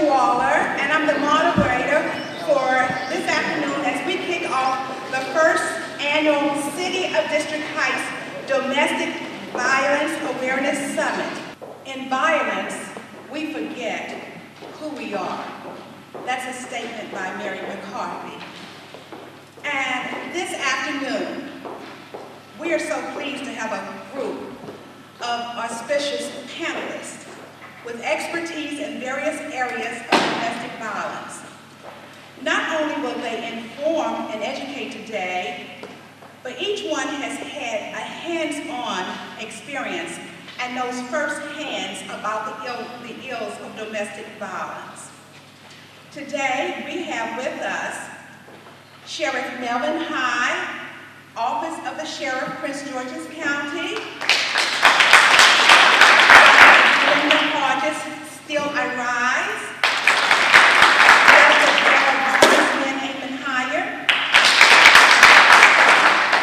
Waller, and I'm the moderator for this afternoon as we kick off the first annual City of District Heights Domestic Violence Awareness Summit. In violence, we forget who we are. That's a statement by Mary McCarthy. And this afternoon, we are so pleased to have a group of auspicious panelists with expertise in various areas of domestic violence. Not only will they inform and educate today, but each one has had a hands-on experience and knows firsthand about the ills of domestic violence. Today, we have with us Sheriff Melvin High, Office of the Sheriff, Prince George's County, Linda Hodges, Still I Rise,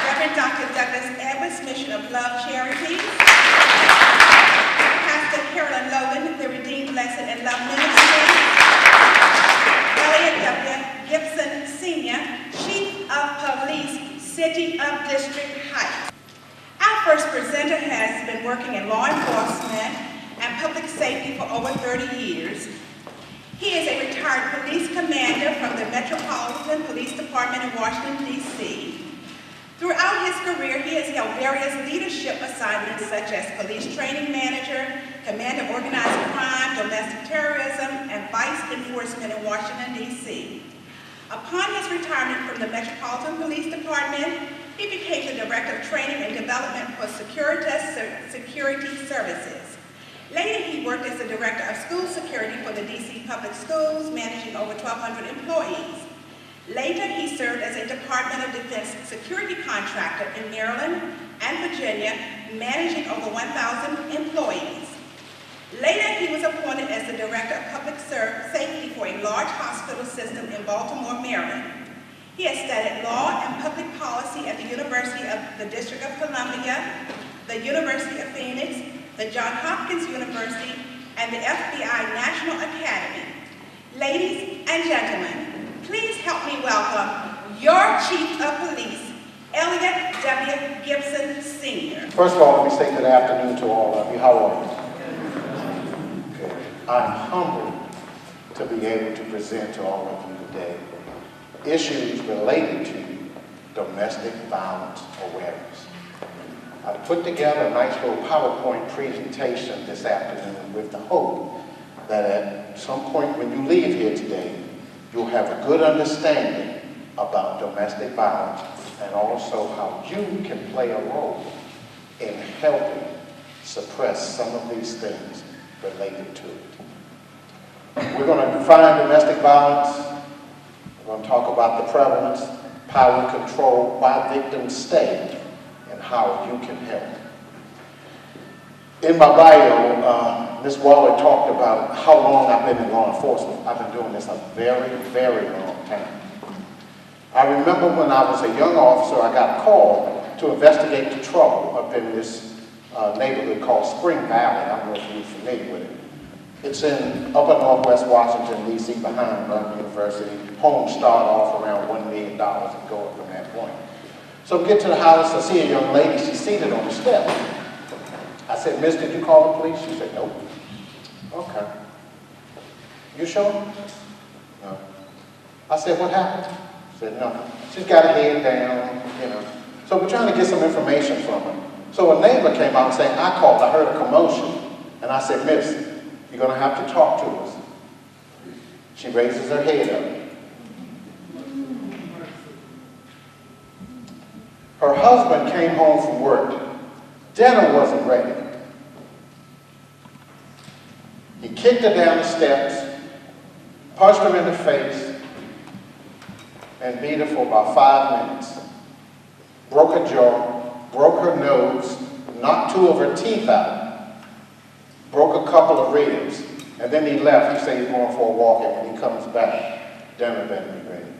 Reverend Dr. Douglas Edwards, Mission of Love Charities, Pastor Carolyn Logan, the Redeemed Blessed and Love Ministry, Elliott Gibson, Sr., Chief of Police, City of District Heights. Our first presenter has been working in law enforcement and public safety for over 30 years. He is a retired police commander from the Metropolitan Police Department in Washington, D.C. Throughout his career, he has held various leadership assignments such as police training manager, commander organized crime, domestic terrorism, and vice enforcement in Washington, D.C. Upon his retirement from the Metropolitan Police Department, he became the Director of Training and Development for Securitas Security Services. Later, he worked as the Director of School Security for the D.C. Public Schools, managing over 1,200 employees. Later, he served as a Department of Defense security contractor in Maryland and Virginia, managing over 1,000 employees. Later, he was appointed as the Director of Public Safety for a large hospital system in Baltimore, Maryland. He has studied law and public policy at the University of the District of Columbia, the University of Phoenix, the Johns Hopkins University, and the FBI National Academy. Ladies and gentlemen, please help me welcome your Chief of Police, Elliott W. Gibson, Sr. First of all, let me say good afternoon to all of you. How are you? Good. I'm humbled to be able to present to all of you today issues related to domestic violence awareness. I put together a nice little PowerPoint presentation this afternoon with the hope that at some point when you leave here today, you'll have a good understanding about domestic violence and also how you can play a role in helping suppress some of these things related to it. We're going to define domestic violence. We're going to talk about the prevalence, power, control, why victims stay, and how you can help. In my bio, Ms. Waller talked about how long I've been in law enforcement. I've been doing this a very, very long time. I remember when I was a young officer, I got called to investigate the trouble up in this neighborhood called Spring Valley. I don't know if you're familiar with it. It's in upper northwest Washington, D.C., behind London University. Homes start off around $1 million and go up from that point. So we get to the house, I see a young lady, she's seated on the step. I said, "Miss, did you call the police?" She said, "Nope." "Okay. You sure?" "No." I said, "What happened?" She said, "Nothing." She's got her head down, you know. So we're trying to get some information from her. So a neighbor came out saying, "I called, I heard a commotion." And I said, "Miss, you're going to have to talk to us." She raises her head up. Her husband came home from work. Dinner wasn't ready. He kicked her down the steps, punched her in the face, and beat her for about 5 minutes. Broke her jaw, broke her nose, knocked 2 of her teeth out, broke a couple of ribs, and then he left. He said he's going for a walk, and when he comes back, dinner better be ready.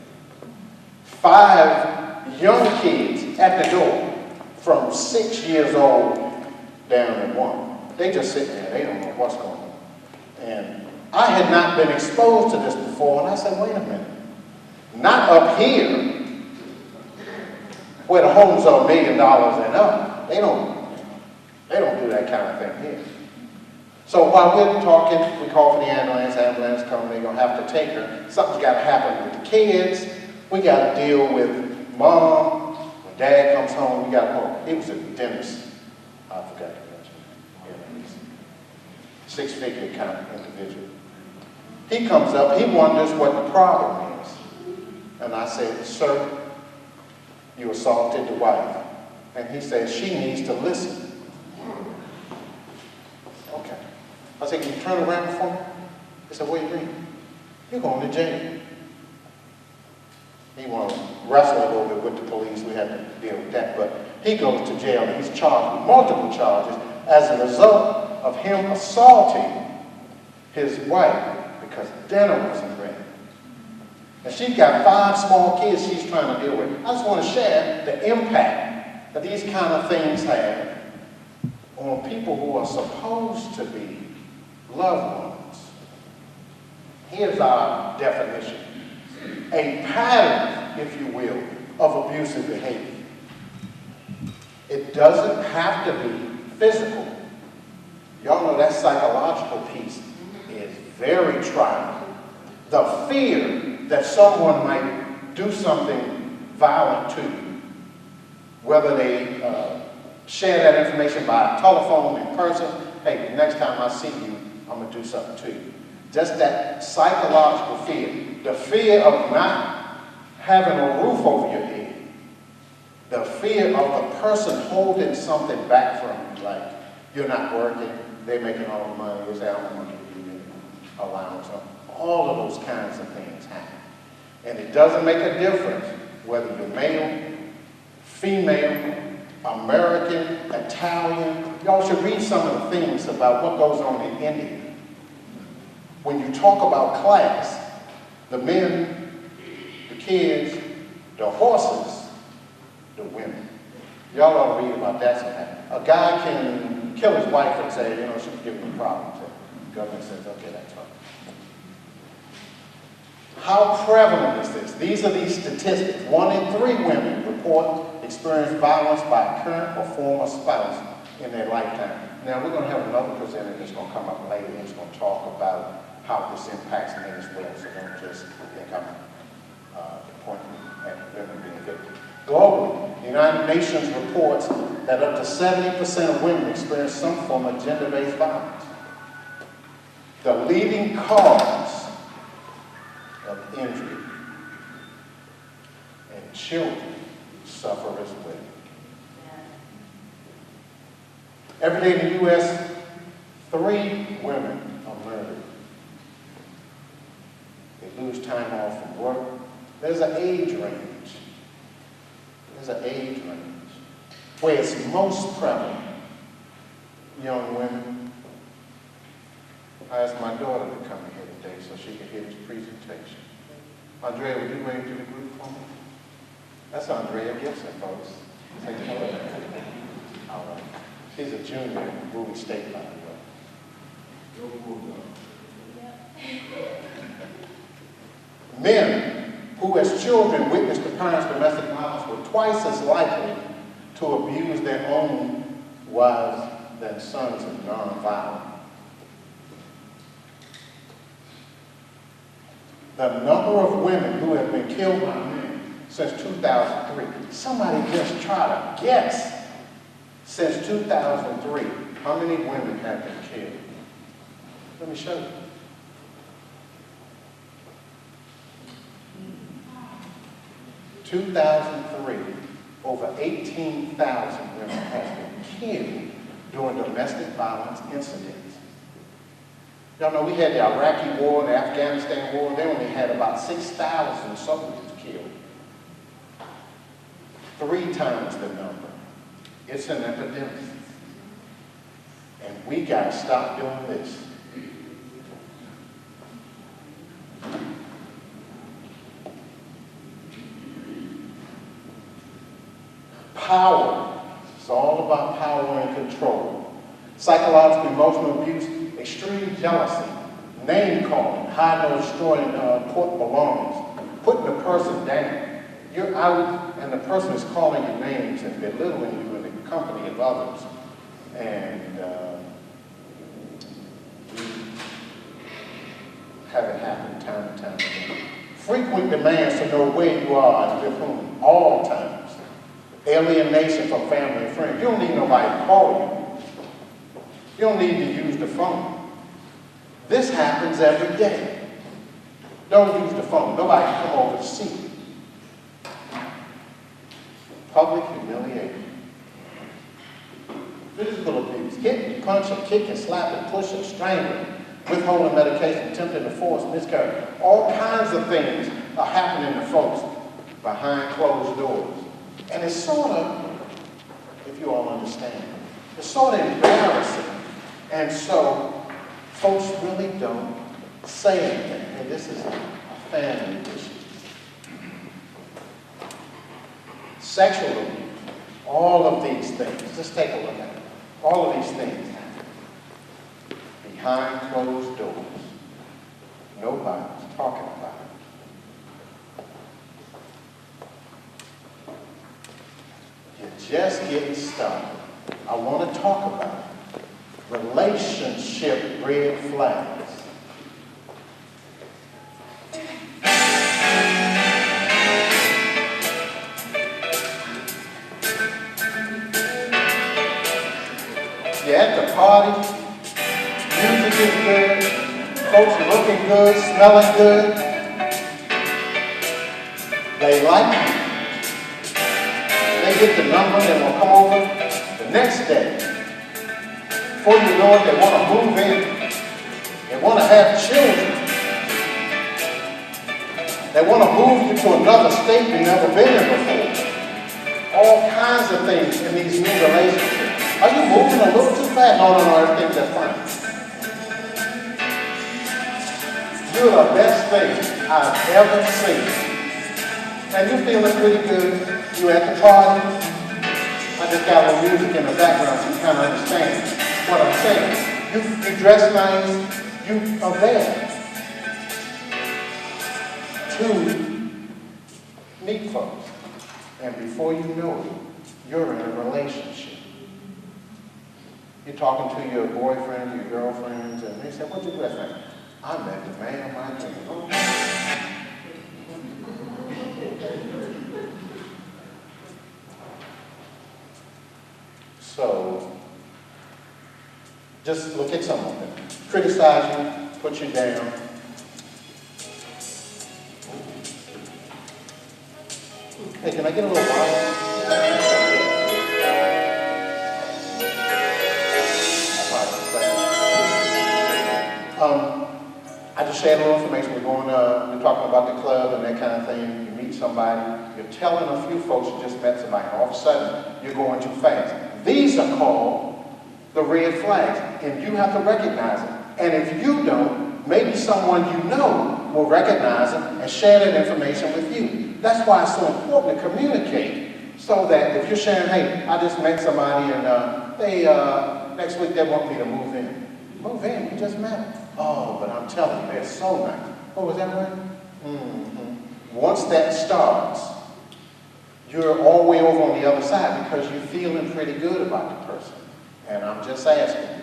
5 young kids at the door, from 6 years old down to 1. They just sitting there, they don't know what's going on. And I had not been exposed to this before, and I said, wait a minute. Not up here, where the homes are $1 million and up. They don't do that kind of thing here. So while we're talking, we call for the ambulance come, they're gonna have to take her. Something's gotta happen with the kids. We gotta deal with mom. When dad comes home, we gotta go. He was a dentist. I forgot to mention. Yeah, he's a 6-figure kind of individual. He comes up, he wonders what the problem is. And I said, sir, you assaulted the wife. And he says, she needs to listen. Okay. I said, can you turn around for me? He said, what do you mean? You're going to jail. He wanted to wrestle a little bit with the police. We had to deal with that. But he goes to jail and he's charged with multiple charges as a result of him assaulting his wife because dinner wasn't ready. And she's got 5 small kids she's trying to deal with. I just want to share the impact that these kind of things have on people who are supposed to be loved ones. Here's our definition. A pattern, if you will, of abusive behavior. It doesn't have to be physical. Y'all know that psychological piece is very trying. The fear that someone might do something violent to you, whether they share that information by telephone, in person, hey, the next time I see you, I'm going to do something to you. Just that psychological fear. The fear of not having a roof over your head. The fear of the person holding something back from you, like you're not working, they're making all the money, they say, I don't want to give you any allowance. All of those kinds of things happen. And it doesn't make a difference whether you're male, female, American, Italian. Y'all should read some of the things about what goes on in India. When you talk about class, the men, the kids, the horses, the women. Y'all ought to read about that sometime. A guy can kill his wife and say, you know, she's giving me problems. The government says, okay, that's fine. How prevalent is this? These are these statistics. 1 in 3 women report experience violence by a current or former spouse in their lifetime. Now, we're going to have another presenter that's going to come up later and he's going to talk about how this impacts men as well. So don't just think I'm pointing at women being victims. Globally, the United Nations reports that up to 70% of women experience some form of gender-based violence. The leading cause of injury and children suffer as well. Every day in the U.S., 3 women are murdered. They lose time off from work. There's an age range. Where it's most prevalent. Young women. I asked my daughter to come here today so she could hear this presentation. Andrea, would you wave to the group for me? That's Elliott Gibson, folks. Say hello. All right. She's a junior in Bowie State, by the way. Men who as children witnessed the parents' domestic violence were twice as likely to abuse their own wives than sons of nonviolent. The number of women who have been killed by men since 2003. Somebody just try to guess. Since 2003, how many women have been killed? Let me show you. In 2003, over 18,000 women have been killed during domestic violence incidents. Y'all know we had the Iraqi war, the Afghanistan war, they only had about 6,000 soldiers killed. 3 times the number. It's an epidemic. And we got to stop doing this. Power. It's all about power and control. Psychological, emotional abuse, extreme jealousy, name calling, hiding or destroying court belongings, putting the person down. You're out and the person is calling you names and belittling you in the company of others. And we have it happen time and time again. Frequent demands to know where you are and with whom, all times. Alienation from family and friends. You don't need nobody to call you. You don't need to use the phone. This happens every day. Don't use the phone. Nobody can come over to see you. Public humiliation. Physical abuse. Hitting, punching, kicking, slapping, pushing, strangling, withholding medication, attempting to force, miscarriage. All kinds of things are happening to folks behind closed doors. And it's sort of, if you all understand, it's sort of embarrassing. And so, folks really don't say anything. And this is a family issue. Sexual abuse. All of these things. Just take a look at it. All of these things happen behind closed doors. Nobody's talking about it. You're just getting started. I want to talk about it. Relationship red flags. You're at the party, music is good, folks are looking good, smelling good. They like you. They get the number, they will come over the next day. Before you know it, they want to move in. They want to have children. They want to move you to another state you've never been in before. All kinds of things in these new relationships. Are you moving a little too fast? No, everything's just fine. You're the best thing I've ever seen. And you're feeling pretty good. You're at the party. I just got a little music in the background so you kind of understand what I'm saying. You dress nice. You are there to meet folks. And before you know it, you're in a relationship. You're talking to your boyfriend, your girlfriends, and they say, what's your best friend? I met the man of my dreams. So, just look at some of them. Criticize you, put you down. Hey, can I get a little water? I just shared a little information. We're talking about the club and that kind of thing. You meet somebody, you're telling a few folks you just met somebody, and all of a sudden you're going too fast. These are called the red flags, and you have to recognize them. And if you don't, maybe someone you know will recognize them and share that information with you. That's why it's so important to communicate, so that if you're sharing, hey, I just met somebody and next week they want me to move in. Move in, you just met them. Oh, but I'm telling you, they're so nice. Oh, is that right? Mm-hmm. Once that starts, you're all the way over on the other side because you're feeling pretty good about the person. And I'm just asking you,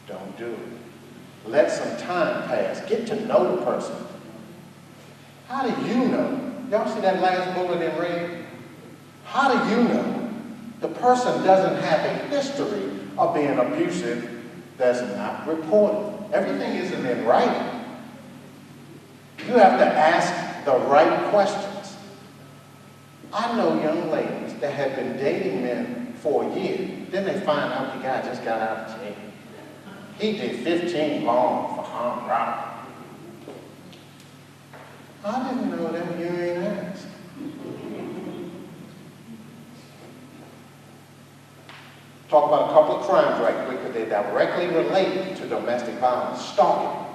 don't do it. Let some time pass. Get to know the person. How do you know? Y'all see that last bullet in red? How do you know the person doesn't have a history of being abusive that's not reported? Everything isn't in writing. You have to ask the right questions. I know young ladies that have been dating men for a year. Then they find out the guy just got out of jail. He did 15 long for armed robbery. I didn't know that. You ain't asked. Talk about a couple of crimes right quick, but they're directly related to domestic violence. Stalking.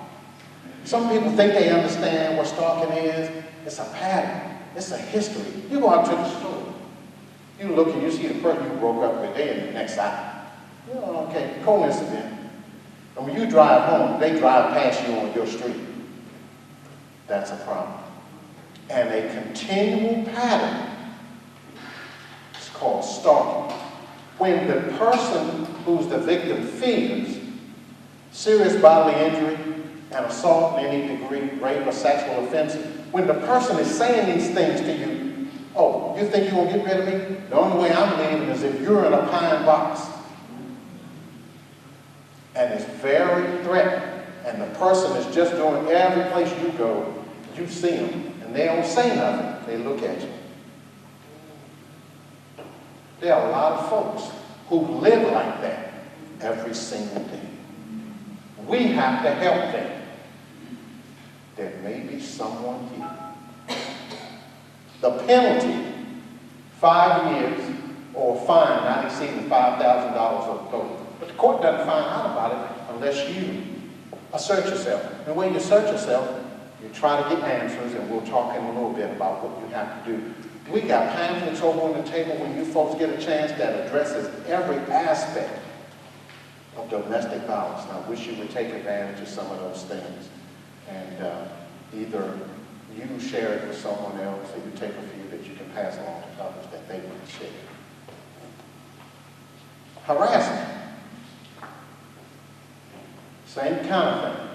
Some people think they understand what stalking is. It's a pattern. It's a history. You go out to the store. You look and you see the person you broke up with, they in the next aisle. You know, okay, coincidence. And when you drive home, they drive past you on your street. That's a problem. And a continual pattern is called stalking. When the person who's the victim fears serious bodily injury and assault in any degree, rape or sexual offense, when the person is saying these things to you, oh, you think you're going to get rid of me? The only way I'm leaving is if you're in a pine box. And it's very threatening. And the person is just doing every place you go, you see them. And they don't say nothing. They look at you. There are a lot of folks who live like that every single day. We have to help them. There may be someone here. The penalty, 5 years or a fine not exceeding $5,000 or both. But the court doesn't find out about it unless you assert yourself. And the way you assert yourself, you try to get answers, and we'll talk in a little bit about what you have to do. We got pamphlets over on the table when you folks get a chance that addresses every aspect of domestic violence. And I wish you would take advantage of some of those things. And either you share it with someone else, or you take a few that you can pass along to others that they want to share. Harassment. Same kind of thing.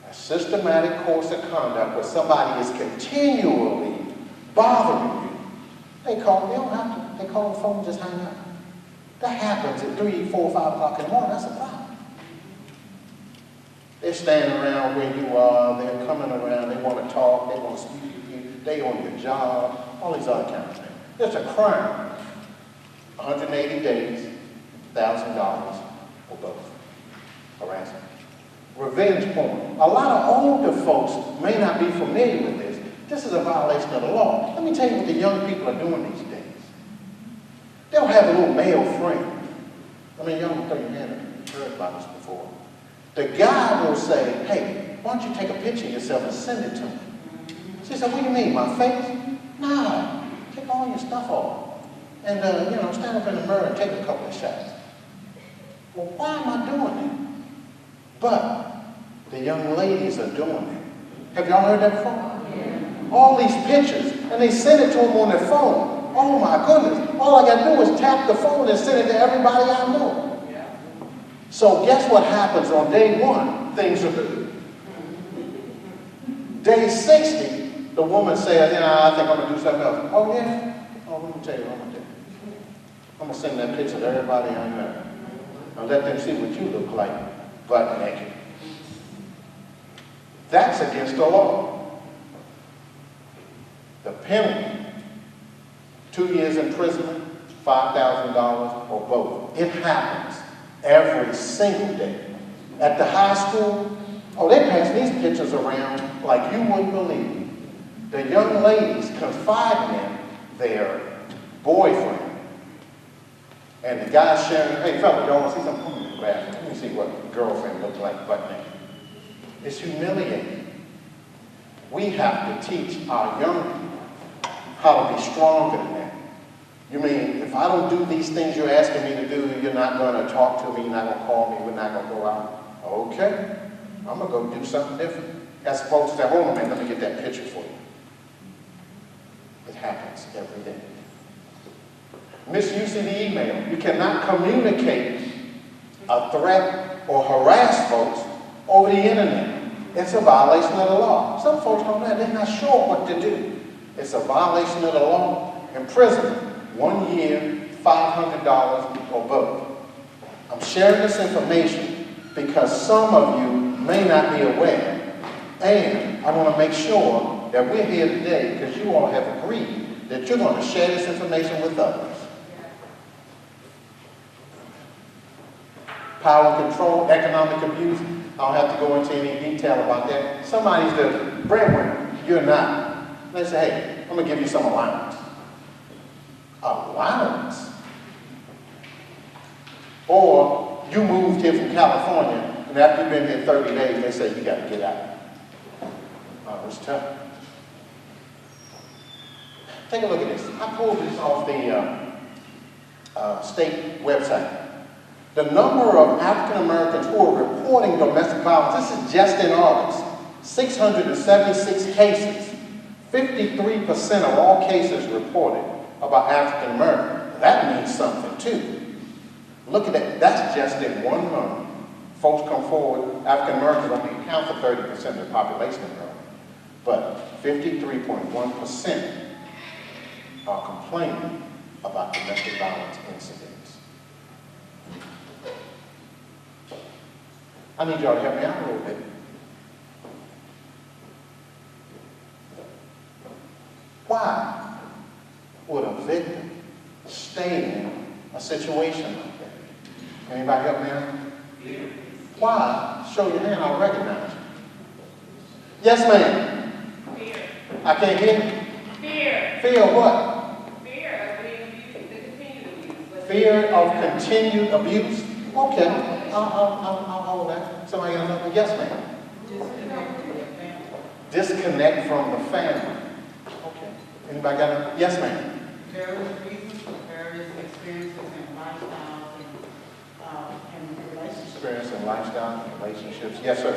A systematic course of conduct where somebody is continually bothering you. They call the phone and just hang up. That happens at 3, 4, 5 o'clock in the morning. That's a problem. They're standing around where you are. They're coming around. They want to talk. They want to speak to you. They on your job. All these other kind of things. It's a crime. 180 days, $1,000 or both. Harassment. Revenge porn. A lot of older folks may not be familiar with this. This is a violation of the law. Let me tell you what the young people are doing these days. They'll have a little male friend. I mean, y'all throw your hand up. You've heard about this before. The guy will say, hey, why don't you take a picture of yourself and send it to me? She said, what do you mean, my face? Nah, take all your stuff off. And, stand up in the mirror and take a couple of shots. Well, why am I doing that? But the young ladies are doing it. Have y'all heard that before? Yeah. All these pictures, and they send it to them on their phone. Oh my goodness. All I got to do is tap the phone and send it to everybody I know. Yeah. So guess what happens on day 1? Things are good. Day 60, the woman says, I think I'm going to do something else. Oh yeah? Oh, let me tell you what I'm going to do. I'm going to send that picture to everybody I know. And let them see what you look like. Butt naked. That's against the law. The penalty, 2 years imprisonment, $5,000 or both. It happens every single day. At the high school, they pass these pictures around like you wouldn't believe. The young ladies confide in their boyfriend. And the guy's sharing, hey fella, y'all want to see something? Come in the bathroom. Let me see what a girlfriend looks like butt naked. It's humiliating. We have to teach our young people how to be stronger than that. You mean, if I don't do these things you're asking me to do, you're not going to talk to me, you're not going to call me, we're not going to go out. Okay, I'm going to go do something different. As opposed to say, hold on, man, let me get that picture for you. It happens every day. Misuse of the email. You cannot communicate a threat or harass folks over the internet. It's a violation of the law. Some folks don't know. They're not sure what to do. It's a violation of the law. Imprisonment, 1 year, $500 or both. I'm sharing this information because some of you may not be aware. And I want to make sure that we're here today because you all have agreed that you're going to share this information with others. Power and control, economic abuse. I don't have to go into any detail about that. Somebody's the breadwinner. You're not. They say, hey, I'm going to give you some allowance. Allowance? Or you moved here from California, and after you've been here 30 days, they say, you got to get out. Oh, it's tough. Take a look at this. I pulled this off the state website. The number of African Americans who are reporting domestic violence, this is just in August, 676 cases. 53% of all cases reported about African Americans. That means something too. Look at that, that's just in 1 month. Folks come forward, African Americans only account for 30% of the population in America, but 53.1% are complaining about domestic violence incidents. I need y'all to help me out a little bit. Why would a victim stay in a situation like that? Anybody help me out? Fear. Why? Show your hand, I'll recognize you. Yes, ma'am. Fear. I can't hear you. Fear. Fear of what? Fear of being abused, the continued abuse. Fear of continued abuse? Okay, I'll hold that. Somebody got another? Yes, ma'am. Disconnect from the family. Okay. Anybody got another? Yes, ma'am. Various reasons for various experiences and lifestyles and relationships. Experience in lifestyle and relationships. Yes, sir.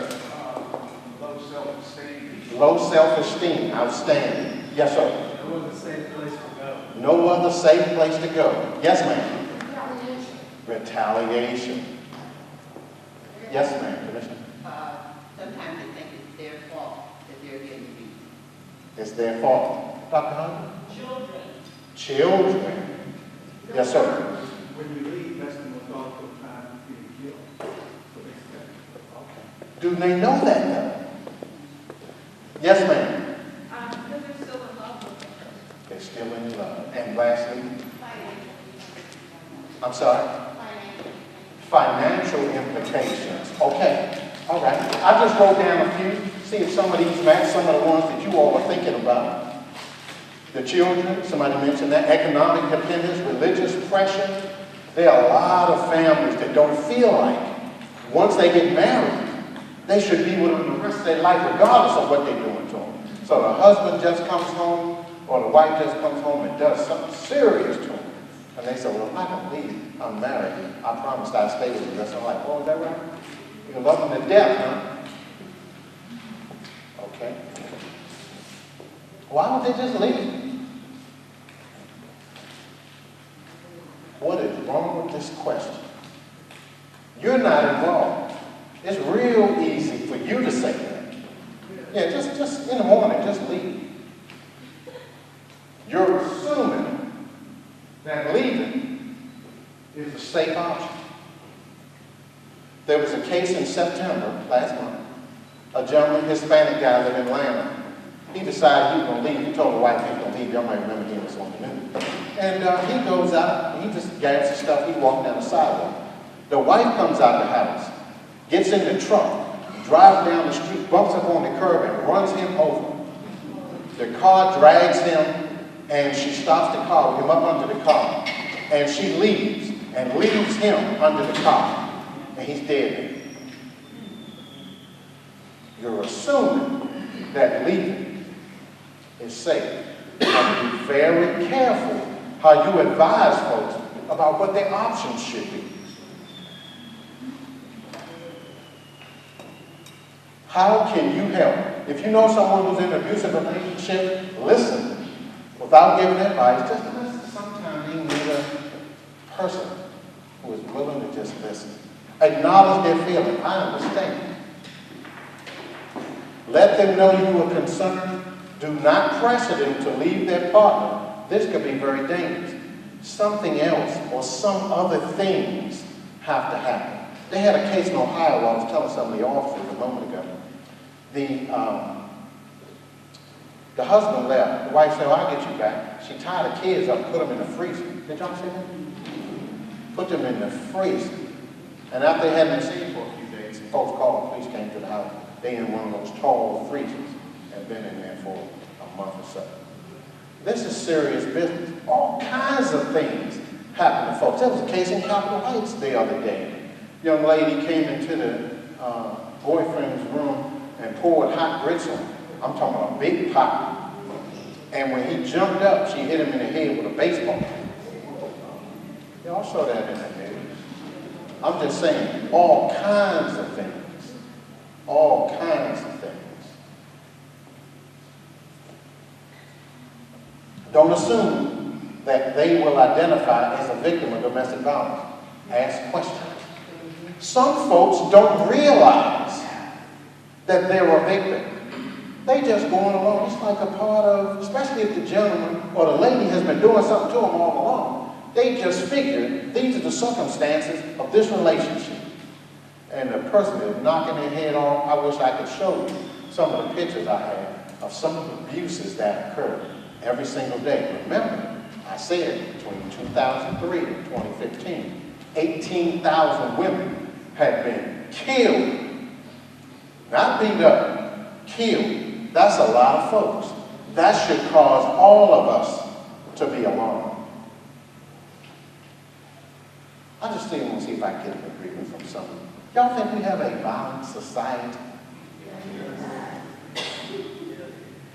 Low self-esteem. Low self-esteem. Outstanding. Yes, sir. No other safe place to go. No other safe place to go. Yes, ma'am. Retaliation. Yes, ma'am. Commissioner. Sometimes they think it's their fault that they're getting abused. It's their fault. Dr. Hunter? Children. Children. Yes, sir. When you leave, that's the most awful time being killed. So they say, Okay. Do they know that though? Yes, ma'am. Because they're still in love with them. They're still in love. And lastly, I'm sorry? Financial implications. Okay. All right. I just wrote down a few. See if some of these match some of the ones that you all are thinking about. The children, somebody mentioned that. Economic dependence, religious pressure. There are a lot of families that don't feel like once they get married, they should be with them the rest of their life regardless of what they're doing to them. So the husband just comes home or the wife just comes home and does something serious to them. And they say, well, if I don't leave, I'm married. I promised I'd stay with you the rest of my life. Oh, is that right? You love them to death, huh? Okay. Why would they just leave? What is wrong with this question? You're not involved. It's real easy for you to say that. Yeah, just in the morning, just leave. You're assuming that leaving is a safe option. There was a case in September, last month. A gentleman, Hispanic guy lived in Atlanta. He decided he was going to leave. He told the wife he was going to leave. Y'all might remember hearing this on the news. And he goes out, and he just grabs his stuff. He walks down the sidewalk. The wife comes out the house, gets in the truck, drives down the street, bumps up on the curb, and runs him over. The car drags him, and she stops the car with him up under the car. And she leaves, and leaves him under the car. And he's dead. You're assuming that leaving is safe. You have to be very careful how you advise folks about what their options should be. How can you help? If you know someone who's in an abusive relationship, listen without giving advice. Just listen. Sometimes you need a person who is willing to just listen. Acknowledge their feelings. I understand. Let them know you are concerned. Do not pressure them to leave their partner. This could be very dangerous. Something else or some other things have to happen. They had a case in Ohio where I was telling some of the officers a moment ago. The husband left. The wife said, oh, I'll get you back. She tied the kids up and put them in the freezer. Did y'all see that? Put them in the freezer. And after they hadn't been seen for a few days, the folks called, the police came to the house. They in one of those tall freezers and been in there for a month or so. This is serious business. All kinds of things happen to folks. There was a case in Capitol Heights the other day. Young lady came into the boyfriend's room and poured hot grits on him. I'm talking about a big pot. And when he jumped up, she hit him in the head with a baseball bat. Y'all saw that in the news. I'm just saying all kinds of things. All kinds of things. Don't assume that they will identify as a victim of domestic violence. Ask questions. Some folks don't realize that they're a victim. They just going along. It's like a part of, especially if the gentleman or the lady has been doing something to them all along. They just figure these are the circumstances of this relationship. And the person is knocking their head off. I wish I could show you some of the pictures I have of some of the abuses that occur every single day. Remember, I said between 2003 and 2015, 18,000 women had been killed. Not beat up, killed. That's a lot of folks. That should cause all of us to be alarmed. I just still want to see if I can get an agreement from someone. Y'all think we have a violent society?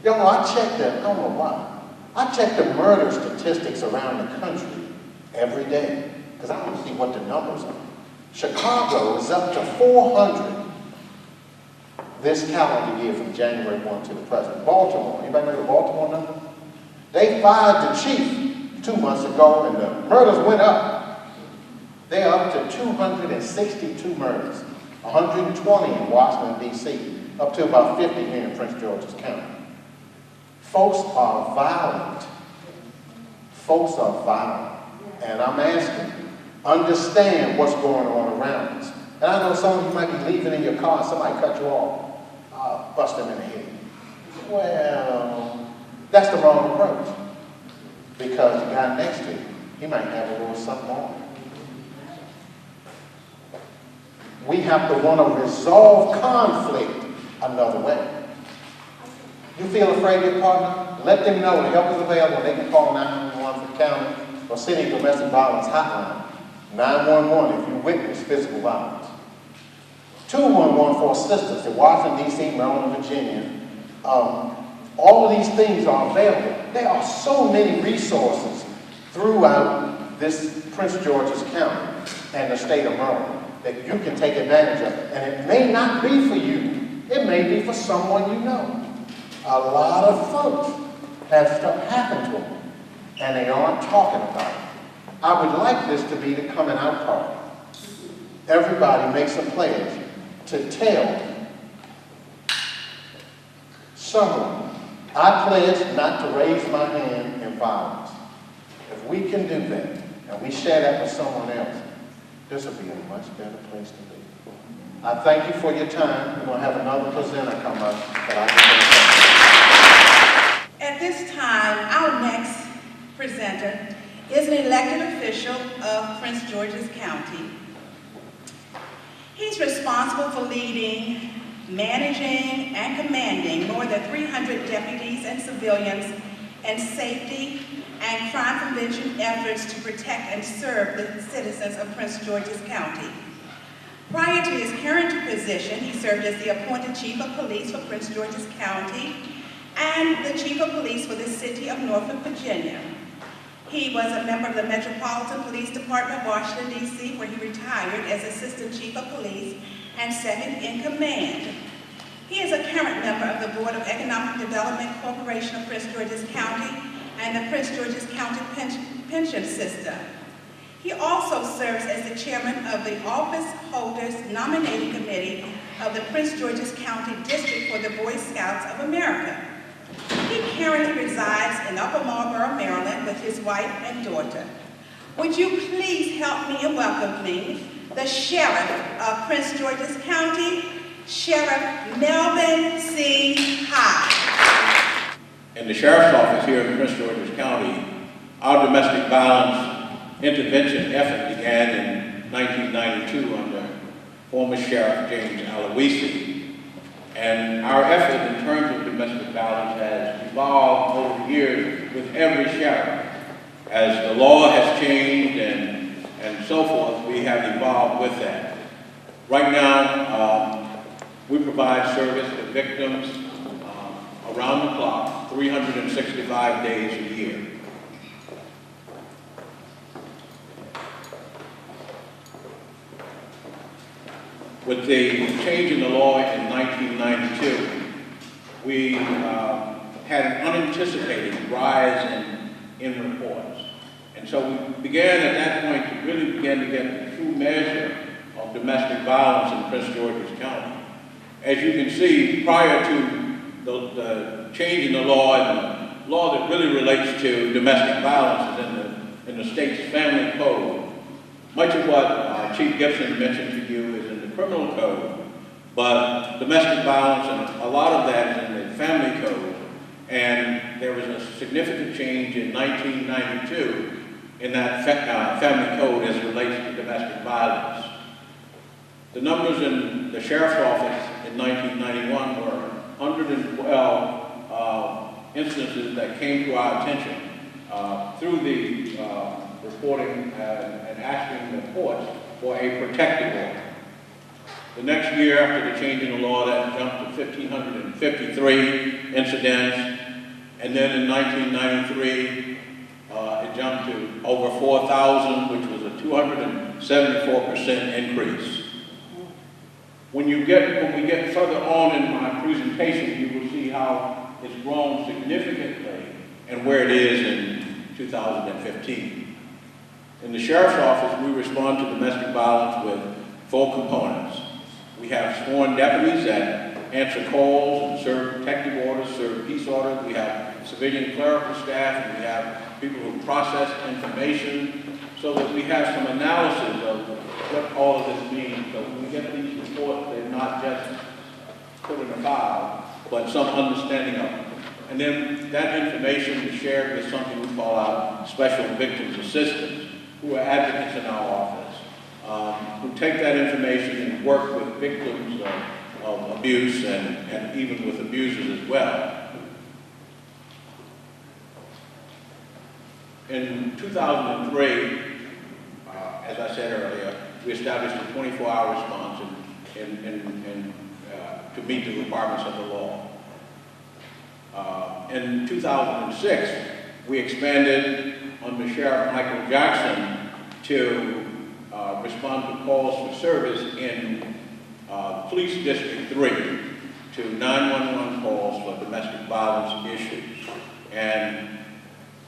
Y'all know, I check that, I don't know why. I check the murder statistics around the country every day because I want to see what the numbers are. Chicago is up to 400 this calendar year from January 1 to the present. Baltimore, anybody know the Baltimore number? They fired the chief 2 months ago and the murders went up. They're up to 262 murders, 120 in Washington, D.C., up to about 50 here in Prince George's County. Folks are violent. Folks are violent. And I'm asking, understand what's going on around us. And I know some of you might be leaving in your car and somebody cut you off. Bust them in the head. Well, that's the wrong approach. Because the guy next to you, he might have a little something on. We have to want to resolve conflict another way. You feel afraid of your partner? Let them know the help is available. They can call 911 for county or city domestic violence hotline. 911 if you witness physical violence. 211 for assistance in Washington, D.C., Maryland, Virginia. All of these things are available. There are so many resources throughout this Prince George's County and the state of Maryland that you can take advantage of. And it may not be for you. It may be for someone you know. A lot of folks have stuff happen to them, and they aren't talking about it. I would like this to be the coming out party. Everybody makes a pledge to tell someone, I pledge not to raise my hand in violence. If we can do that, and we share that with someone else, this will be a much better place to be. I thank you for your time. We're going to have another presenter come up that I can. At this time, our next presenter is an elected official of Prince George's County. He's responsible for leading, managing, and commanding more than 300 deputies and civilians in safety and crime prevention efforts to protect and serve the citizens of Prince George's County. Prior to his current position, he served as the appointed Chief of Police for Prince George's County and the Chief of Police for the City of Norfolk, Virginia. He was a member of the Metropolitan Police Department, Washington, D.C., where he retired as Assistant Chief of Police and second in command. He is a current member of the Board of Economic Development Corporation of Prince George's County and the Prince George's County Pension System. He also serves as the chairman of the Office Holders Nominating Committee of the Prince George's County District for the Boy Scouts of America. He currently resides in Upper Marlboro, Maryland with his wife and daughter. Would you please help me in welcoming the Sheriff of Prince George's County, Sheriff Melvin C. High. In the Sheriff's Office here in Prince George's County, our domestic violence intervention effort began in 1992 under former Sheriff James Aloisi. And our effort in terms of domestic violence has evolved over the years with every sheriff. As the law has changed and so forth, we have evolved with that. Right now, we provide service to victims around the clock, 365 days a year. With the change in the law in 1992, we had an unanticipated rise in reports. And so we began at that point to really begin to get the true measure of domestic violence in Prince George's County. As you can see, prior to the change in the law, and the law that really relates to domestic violence is in the state's family code. Much of what Chief Gibson mentioned to you is in the criminal code, but domestic violence, and a lot of that is in the family code. And there was a significant change in 1992 in that family code as it relates to domestic violence. The numbers in the sheriff's office in 1991 were 112 instances that came to our attention through the reporting and asking the courts for a protective order. The next year, after the change in the law, that jumped to 1,553 incidents, and then in 1993, it jumped to over 4,000, which was a 274% increase. When we get further on in my presentation, you will see how it's grown significantly and where it is in 2015. In the sheriff's office, we respond to domestic violence with 4 components. We have sworn deputies that answer calls and serve protective orders, serve peace orders. We have civilian clerical staff, and we have people who process information, so that we have some analysis of what all of this means. So when we get these reports, they're not just put in a file, but some understanding of them. And then that information is shared with something we call our special victims assistants, who are advocates in our office, who take that information and work with victims of abuse and even with abusers as well. In 2003, as I said earlier, we established a 24-hour response to meet the requirements of the law. In 2006, we expanded under Sheriff Michael Jackson to respond to calls for service in Police District 3 to 911 calls for domestic violence issues. And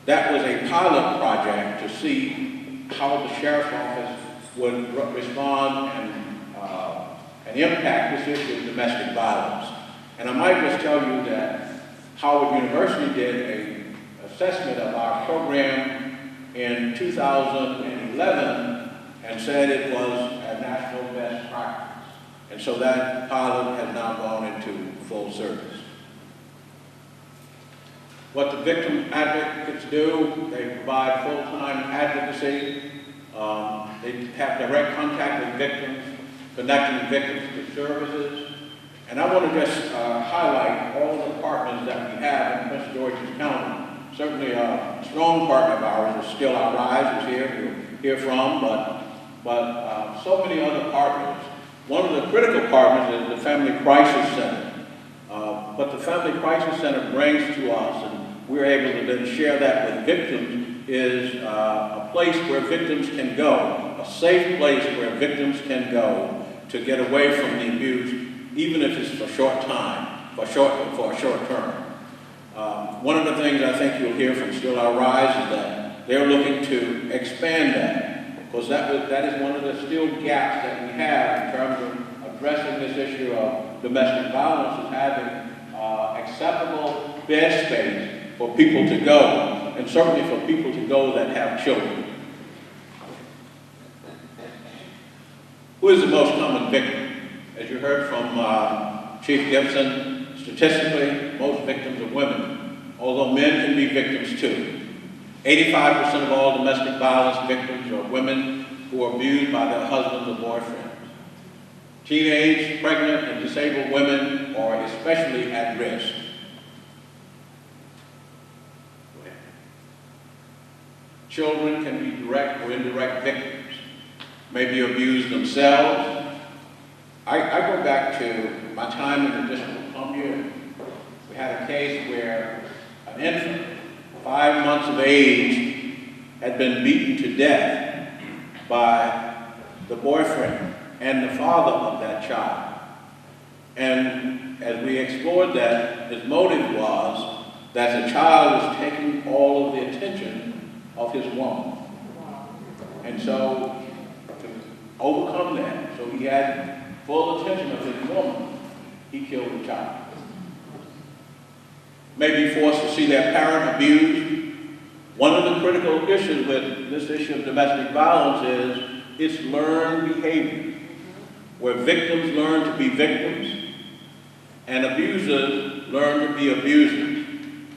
that was a pilot project to see how the sheriff's office would respond and impact this issue of domestic violence. And I might just tell you that Howard University did an assessment of our program in 2011 and said it was a national best practice. And so that pilot has now gone into full service. What the victim advocates do, they provide full-time advocacy. They have direct contact with victims, connecting victims to services. And I want to just highlight all the partners that we have in Prince George's County. Certainly a strong partner of ours is Still Our Rise, who's here, we'll hear from, but so many other partners. One of the critical partners is the Family Crisis Center. What the Family Crisis Center brings to us, and we're able to then share that with victims, is a place where victims can go, a safe place where victims can go to get away from the abuse, even if it's for a short time, for a short term. One of the things I think you'll hear from Still Our Rise is that they're looking to expand that, because that is one of the still gaps that we have in terms of addressing this issue of domestic violence, is having acceptable bed space for people to go, and certainly for people to go that have children. Who is the most common victim? As you heard from Chief Gibson, statistically, most victims are women, although men can be victims too. 85% of all domestic violence victims are women who are abused by their husbands or boyfriends. Teenage, pregnant, and disabled women are especially at risk. Children can be direct or indirect victims, may be abused themselves. I go back to my time in the District of Columbia. We had a case where an infant, 5 months of age, had been beaten to death by the boyfriend. and the father of that child. And as we explored that, his motive was that the child was taking all of the attention of his woman. And so, to overcome that, so he had full attention of his woman, he killed the child. May be forced to see their parent abused. One of the critical issues with this issue of domestic violence is it's learned behavior, where victims learn to be victims and abusers learn to be abusers.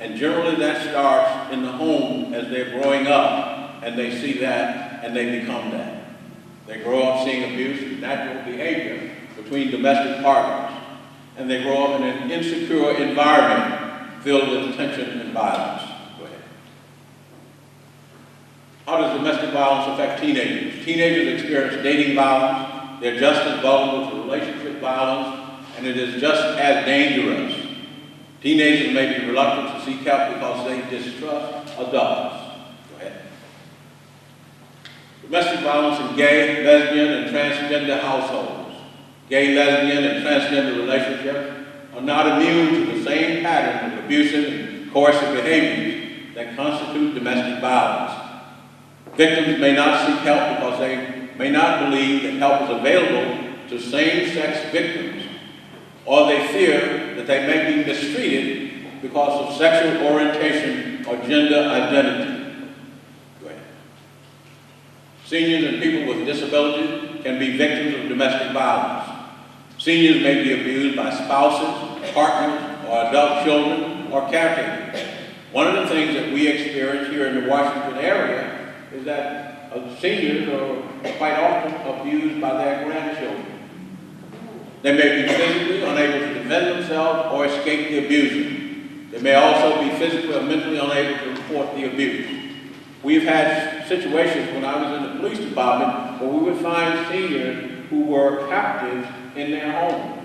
And generally that starts in the home as they're growing up, and they see that and they become that. They grow up seeing abuse and natural behavior between domestic partners, and they grow up in an insecure environment filled with tension and violence. Go ahead. How does domestic violence affect teenagers? Teenagers experience dating violence. They're just as vulnerable to relationship violence, and it is just as dangerous. Teenagers may be reluctant to seek help because they distrust adults. Go ahead. Domestic violence in gay, lesbian, and transgender households. Gay, lesbian, and transgender relationships are not immune to the same pattern of abusive and coercive behaviors that constitute domestic violence. Victims may not seek help because they may not believe that help is available to same-sex victims, or they fear that they may be mistreated because of sexual orientation or gender identity. Go ahead. Seniors and people with disabilities can be victims of domestic violence. Seniors may be abused by spouses, partners, or adult children, or caretakers. One of the things that we experience here in the Washington area is that seniors are quite often abused by their grandchildren. They may be physically unable to defend themselves or escape the abuser. They may also be physically or mentally unable to report the abuse. We've had situations when I was in the police department where we would find seniors who were captives in their home,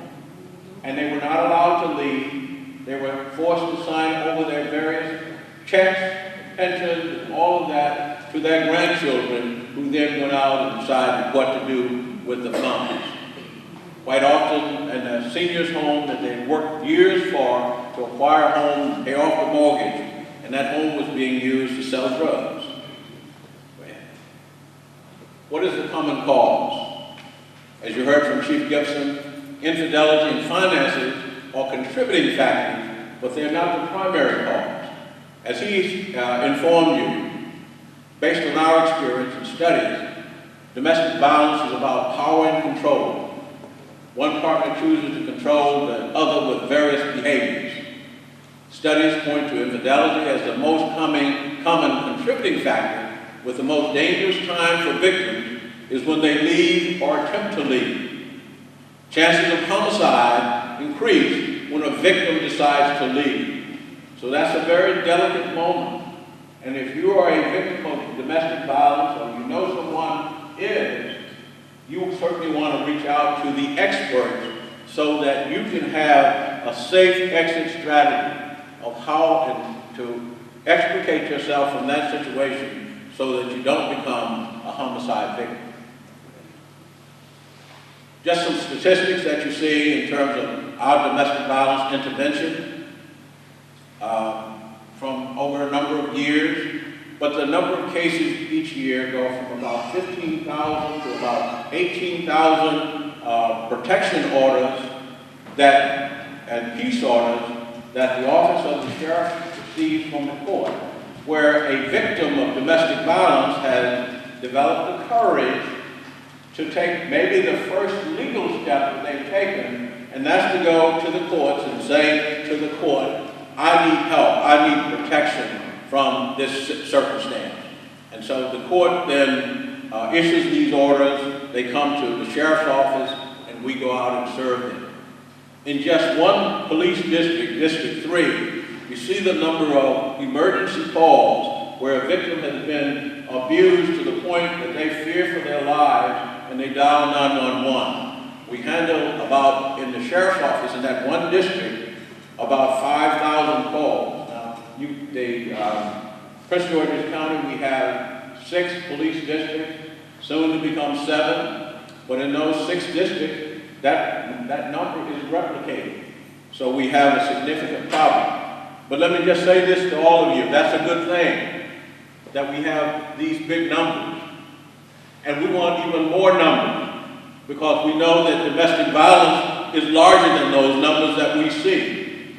and they were not allowed to leave. They were forced to sign over their various checks, pensions, and all of that to their grandchildren, who then went out and decided what to do with the funds. Quite often in a senior's home that they worked years for to acquire a home, pay off the mortgage, and that home was being used to sell drugs. What is the common cause? As you heard from Chief Gibson, infidelity and finances are contributing factors, but they're not the primary cause. As he informed you, based on our experience and studies, domestic violence is about power and control. One partner chooses to control the other with various behaviors. Studies point to infidelity as the most common contributing factor, with the most dangerous time for victims is when they leave or attempt to leave. Chances of homicide increase when a victim decides to leave. So that's a very delicate moment. And if you are a victim of domestic violence, or you know someone is, you certainly want to reach out to the experts so that you can have a safe exit strategy of how to extricate yourself from that situation so that you don't become a homicide victim. Just some statistics that you see in terms of our domestic violence intervention from over a number of years, but the number of cases each year go from about 15,000 to about 18,000 protection orders and peace orders that the Office of the Sheriff receives from the court, where a victim of domestic violence has developed the courage to take maybe the first legal step that they've taken, and that's to go to the courts and say to the court, I need help, I need protection from this circumstance. And so the court then issues these orders, they come to the sheriff's office, and we go out and serve them. In just one police district, District 3, you see the number of emergency calls where a victim has been abused to the point that they fear for their lives and they dial 911. We handle about, in the sheriff's office in that one district, about 5,000 calls. Now, Prince George's County, we have 6 police districts, soon to become 7. But in those 6 districts, that number is replicated. So we have a significant problem. But let me just say this to all of you. That's a good thing that we have these big numbers. And we want even more numbers because we know that domestic violence is larger than those numbers that we see.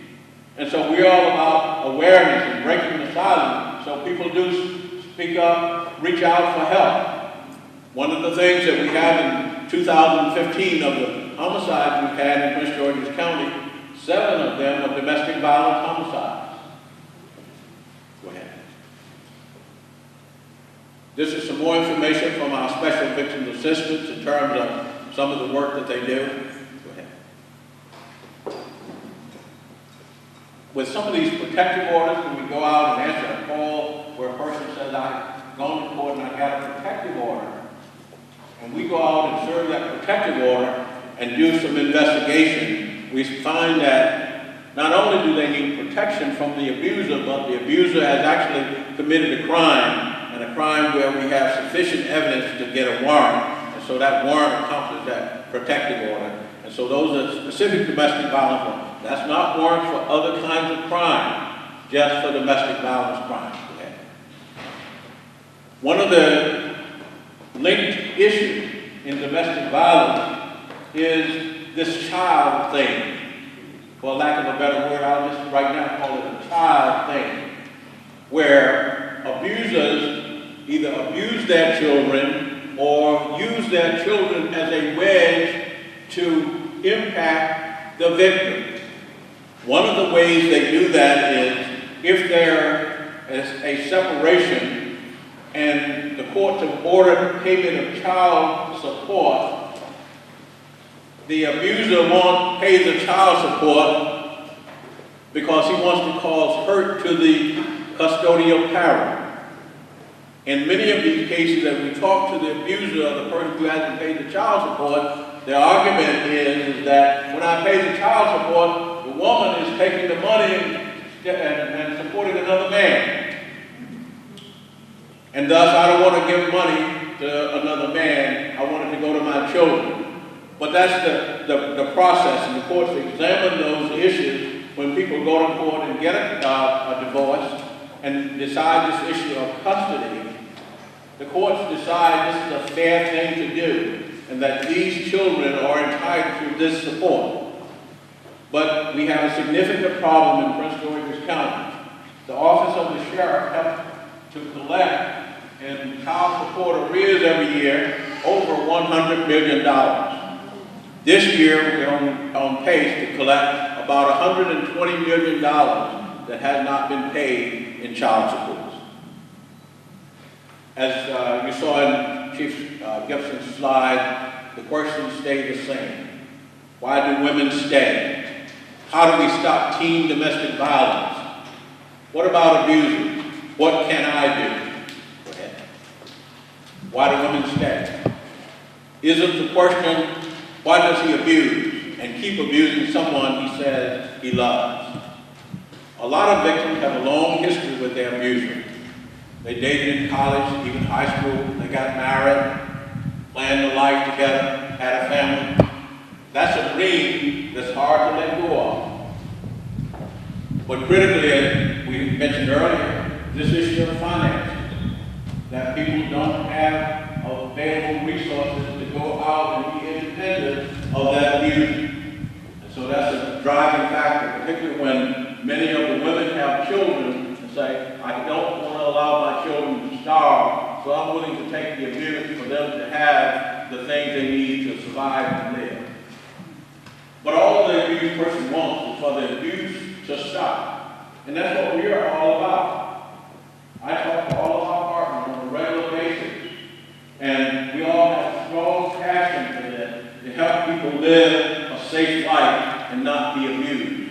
And so we're all about awareness and breaking the silence so people do speak up, reach out for help. One of the things that we have in 2015 of the homicides we've had in Prince George's County, 7 of them are domestic violence homicides. Go ahead. This is some more information from our Special Victims Assistance in terms of some of the work that they do. Go ahead. With some of these protective orders, when we go out and answer a call where a person says, I've gone to court and I got a protective order, and we go out and serve that protective order and do some investigation, we find that not only do they need protection from the abuser, but the abuser has actually committed a crime, and a crime where we have sufficient evidence to get a warrant, and so that warrant accomplishes that protective order. And so those are specific domestic violence warrants. That's not warrants for other kinds of crime, just for domestic violence crimes. Okay. One of the linked issues in domestic violence is this child thing. For lack of a better word, I'll just right now call it a child thing, where abusers either abuse their children or use their children as a wedge to impact the victim. One of the ways they do that is if there is a separation and the courts have ordered payment of child support, the abuser won't pay the child support because he wants to cause hurt to the custodial parent. In many of these cases that we talk to the abuser or the person who hasn't paid the child support, their argument is that when I pay the child support, the woman is taking the money and supporting another man. And thus I don't want to give money to another man, I want it to go to my children. But that's the process, and the courts examine those issues when people go to court and get a divorce and decide this issue of custody. The courts decide this is a fair thing to do and that these children are entitled to this support. But we have a significant problem in Prince George's County. The Office of the Sheriff helped to collect in child support arrears every year over $100 million. This year, we're on pace to collect about $120 million that has not been paid in child support. As you saw in Chief Gibson's slide, the questions stay the same. Why do women stay? How do we stop teen domestic violence? What about abusers? What can I do? Go ahead. Why do women stay? Isn't the question, why does he abuse and keep abusing someone he says he loves? A lot of victims have a long history with their abuser. They dated in college, even high school. They got married, planned a life together, had a family. That's a dream that's hard to let go of. But critically, as we mentioned earlier, this issue of finances, that people don't have available resources to go out and be independent of that abuser. And so that's a driving factor, particularly when many of the women have children and say, I don't want to allow my children to starve, so I'm willing to take the abuse for them to have the things they need to survive and live. But all the abused person wants is for the abuse to stop. And that's what we are all about. I talk to all of our partners on a regular basis, and we all have strong passion for this to help people live a safe life and not be abused.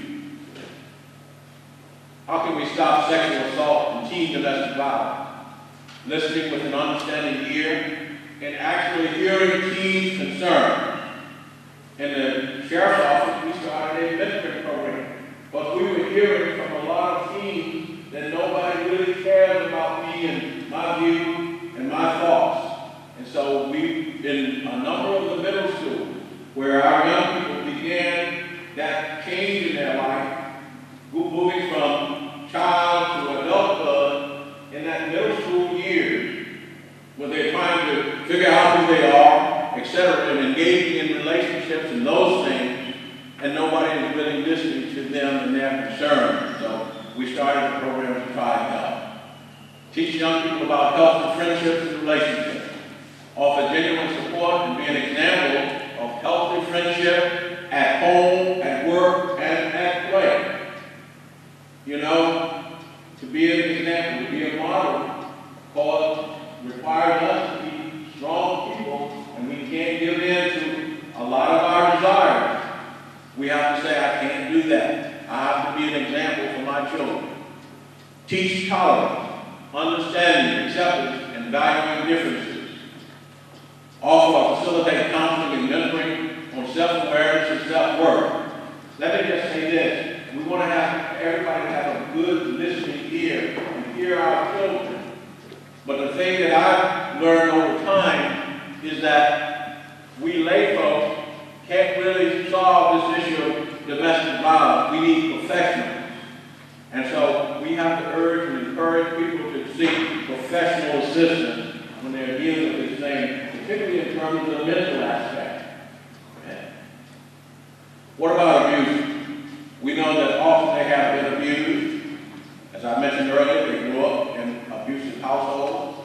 How can we stop sexual assault and teen domestic violence? Listening with an understanding ear and actually hearing teens' concerns. In the sheriff's office, we started a mentoring program, but we were hearing from a lot of teens that nobody really cares about me and my view and my thoughts. And so we've been a number of the we started a program to try and help. Teach young people about healthy friendships and relationships. Offer genuine support and be an example of healthy friendship at home, at work, and at play. You know, to be an example, to be a model, because requires us to be strong people, and we can't give in to a lot of our desires. We have to say, I can't do that. I have to be an example for my children. Teach tolerance, understanding, acceptance, and valuing differences. Also, facilitate counseling and mentoring on self-awareness and self-worth. Let me just say this. We want to have everybody to have a good listening ear and hear our children. But the thing that I've learned over time is that we lay folks can't really solve this issue of domestic violence. We need professionals. And so we have to urge and encourage people to seek professional assistance when they're dealing with this thing, particularly in terms of the mental aspect. What about abuse? We know that often they have been abused. As I mentioned earlier, they grew up in abusive households.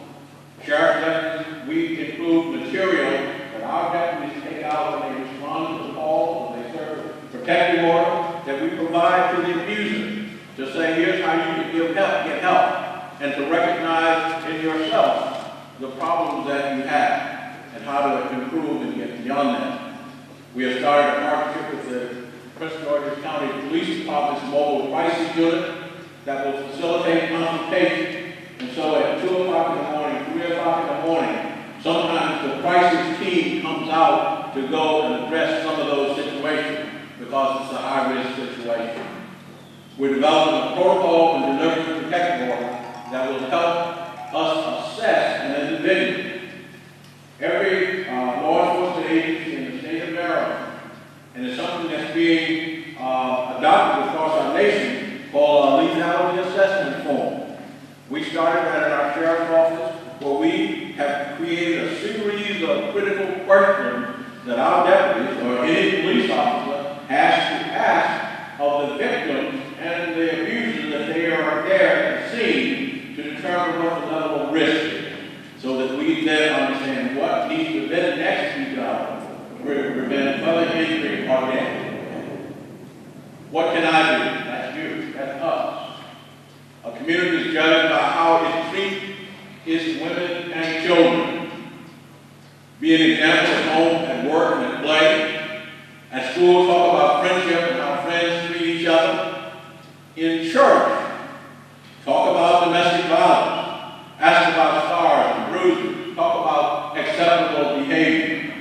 Sheriff's deputies, we include material that our deputies take out when they respond to the calls, when they serve protective order, that we provide to the abuser to say, here's how you can get help, and to recognize in yourself the problems that you have and how to improve and get beyond that. We have started a partnership with the Prince George's County Police Department's mobile crisis unit that will facilitate consultation. And so at 2 o'clock in the morning, 3 o'clock in the morning, sometimes the crisis team comes out to go and address some of those situations because it's a high-risk situation. We're developing a protocol and delivering a protective order that will help us assess an individual. Every law enforcement agency in the state of Maryland, and it's something that's being adopted across our nation, called a lethality assessment form. We started that at our sheriff's office, where we have created a series of critical questions that our deputies or any police officer has to ask of the victims and the abusers that they are there and seeing to determine what the level of risk is, so that we then understand what needs to be next to be done to prevent further injury or death. What can I do? That's you. That's us. A community is judged by how it treats its women and children. Be an example at home, at work, and at play. At school, talk about friendship and how friends treat each other. In church, talk about domestic violence. Ask about scars and bruises. Talk about acceptable behavior.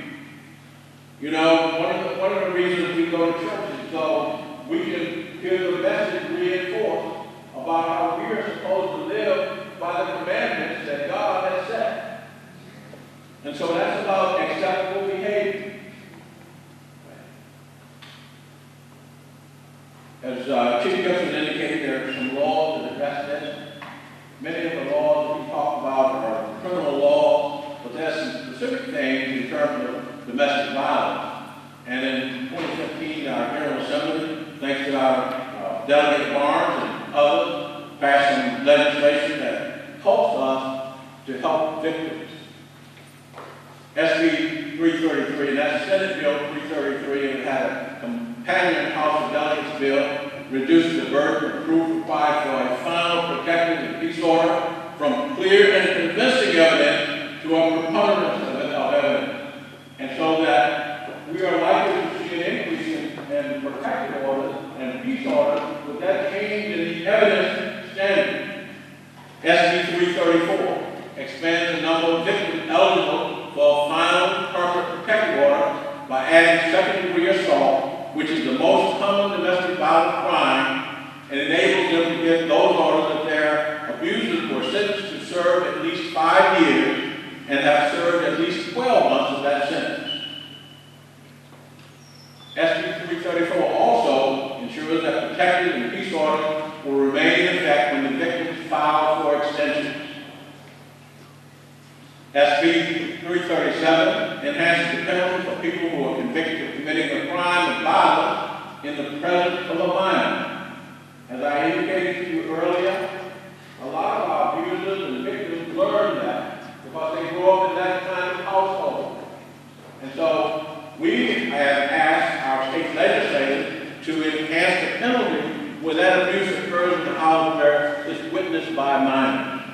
You know, one of the reasons we go to church is so we can hear the message reinforced about how we are supposed to live by the commandments that God has set. And so that's about acceptable behavior. As Chief Gibson indicated, there are some laws that address this. Many of the laws that we talk about are criminal laws, but there's some specific things in terms of domestic violence. And in 2015, our General Assembly, thanks to our Delegate Barnes and others, passed some legislation that helps us to help victims. SB 333, and that's Senate Bill 333, and it had a companion House of Delegates bill, reduced the burden of proof required for a final protective and peace order from clear and convincing evidence to a preponderance of evidence. And so that we are likely to see an increase in protective orders and peace orders with that change in the evidence standard. SB 334 expands the number of victims eligible for a final permanent protective order by adding second-degree assault, which is the most common domestic violence crime, and enables them to get those orders if their abusers were sentenced to serve at least 5 years and have served at least 12 months of that sentence. SB 334 also ensures that protective and peace orders will remain in effect when the victims file for extensions. SB 337 enhances the penalty for people who are convicted of committing a crime of violence in the presence of a minor. As I indicated to you earlier, a lot of our abusers and victims learn that because they grew up in that kind of household. And so we have asked our state legislators to enhance the penalty where that abuse occurs in the house where it's witnessed by a minor.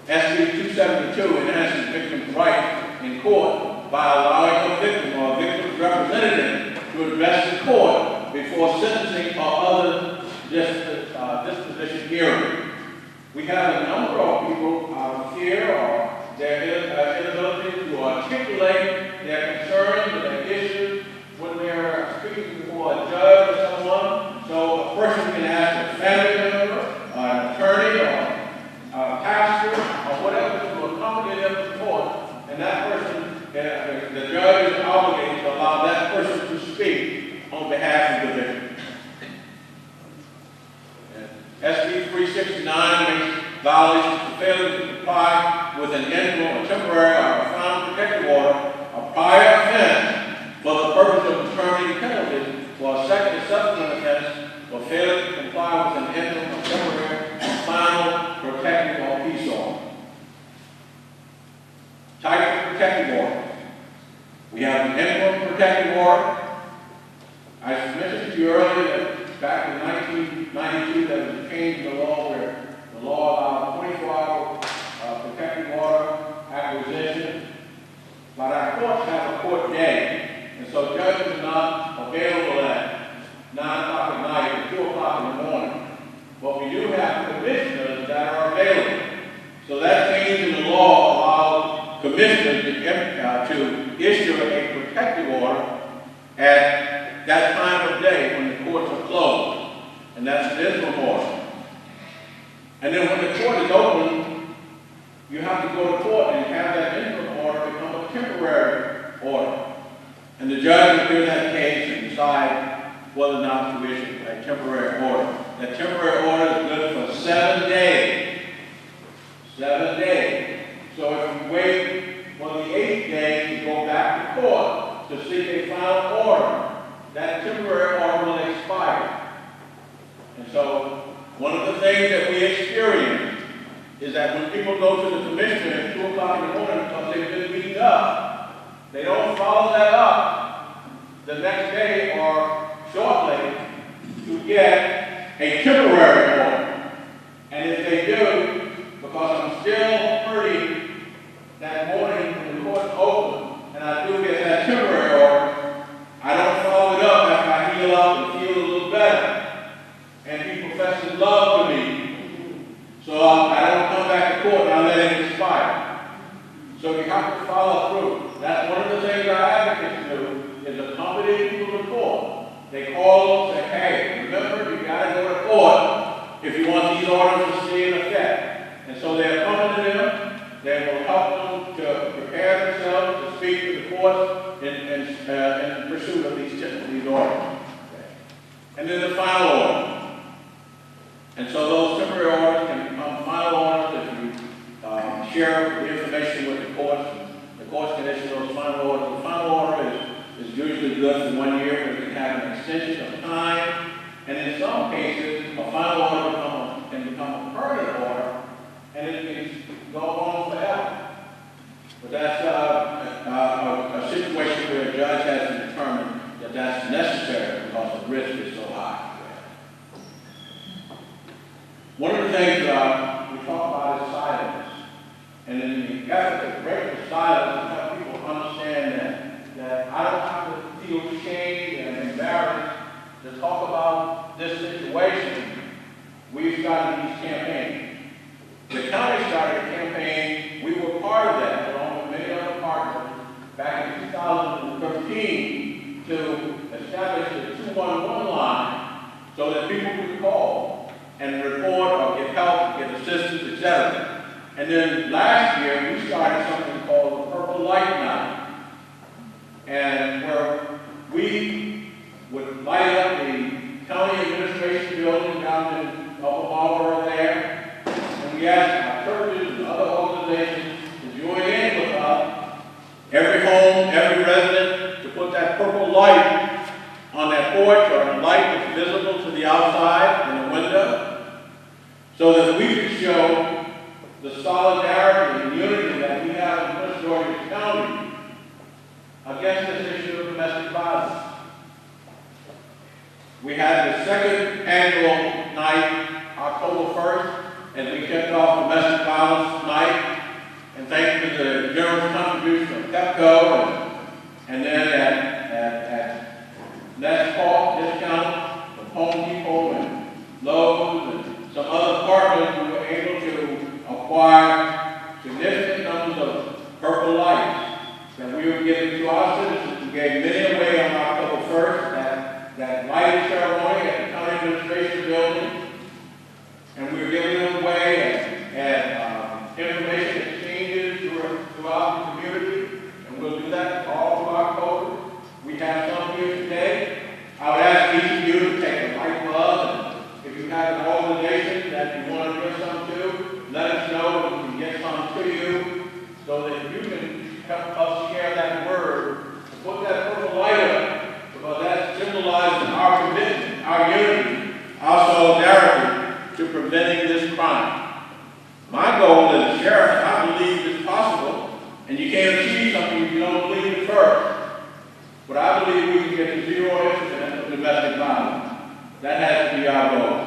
SB 272 enhances victims' rights in court by allowing a victim or a victim's representative to address the court before sentencing or other disposition hearing. We have a number of people out of fear or their inability to articulate their concerns and their issues when they're speaking before a judge or someone. So a person can ask a family member, an attorney, or a pastor, or whatever to accompany them to court, and that person, the judge is obligated to allow that person to speak on behalf of the victim. SB 369 makes violations for failing to comply with an interim or temporary or a final protective order a prior offense for the purpose of determining penalties for a second or subsequent offense for failing to comply with an interim or temporary or final protective or peace order. Type of protective order. We have an interim protective order. I mentioned to you earlier that back in 1992 there was a change in the law where the law allowed 24-hour protective order acquisition, but our courts have a court day, and so judges are not available at 9 o'clock at night or 2 o'clock in the morning. But we do have commissioners that are available. So that change in the law allows commissioners to issue a protective order at that time of day when the courts are closed. And that's an interim order. And then when the court is open, you have to go to court and have that interim order become a temporary order. And the judge will hear that case and decide whether or not to issue a temporary order. That temporary order is good for 7 days. 7 days. So if you wait for the 8th day to go back to court to seek a final order, that temporary order will expire. And so one of the things that we experience is that when people go to the commissioner at 2 o'clock in the morning because they've been beaten up, they don't follow that up the next day or shortly to get a temporary order. And if they do, because I'm still hurting that morning when the court's open, and I do get that temporary order, I don't follow it up after I heal up and feel a little better. And he professes love to me. So I don't come back to court and I let it expire. So you have to follow through. That's one of the things our advocates do, is accompany people to court. They call them and say, hey, remember, you got to go to court if you want these orders to stay in effect. And so they accompany them. They will help them to prepare themselves to speak to the courts in pursuit of these orders. And then the final order. And so those temporary orders can become final orders if you share the information with the courts. The courts can issue those final orders. The final order is usually good for 1 year, but it can have an extension of time. And in some cases, a final order can become a permanent order, and it can go on forever. But that's a situation where a judge has to determine that that's necessary because the risk is so high. One of the things we talk about is silence. And in the effort to break the silence and help people understand that I don't have to feel shame and embarrassed to talk about this situation, we've started these campaigns. The county started a campaign. We were part of that, along with many other partners, back in 2013 to establish a 211 line so that people could call and report or get help, get assistance, etc. And then last year, we started something called the Purple Light Night, and where we would light up the county administration building down in Upper Marlboro there, and we asked our churches and other organizations to join in with us, every home, every resident, to put that purple light on that porch or a light that's visible to the outside, so that we can show the solidarity and unity that we have in Prince George's County against this issue of domestic violence. We had the second annual night, October 1st, and we kicked off Domestic Violence Night, and thanks to the generous contribution of PEPCO, and then at Nest Park Discount, the Home Depot, and Lowe's, and some other partners, we were able to acquire significant numbers of purple lights that we were giving to our citizens. We gave many away on October 1st, that lighting ceremony at the county administration building, and we were giving them away at information exchanges throughout the community, and we'll do that all through October. We have some here today. I would ask each of you to take a light bulb, and if you have an organization that you want to give some to, let us know and we can get some to you so that you can help us share that word, to put that purple light up, because that symbolizes our commitment, our unity, our solidarity to preventing this crime. My goal as a sheriff, I believe it's possible, and you can't achieve something if you don't believe it first. But I believe we can get to zero incidents of domestic violence. That has to be our goal.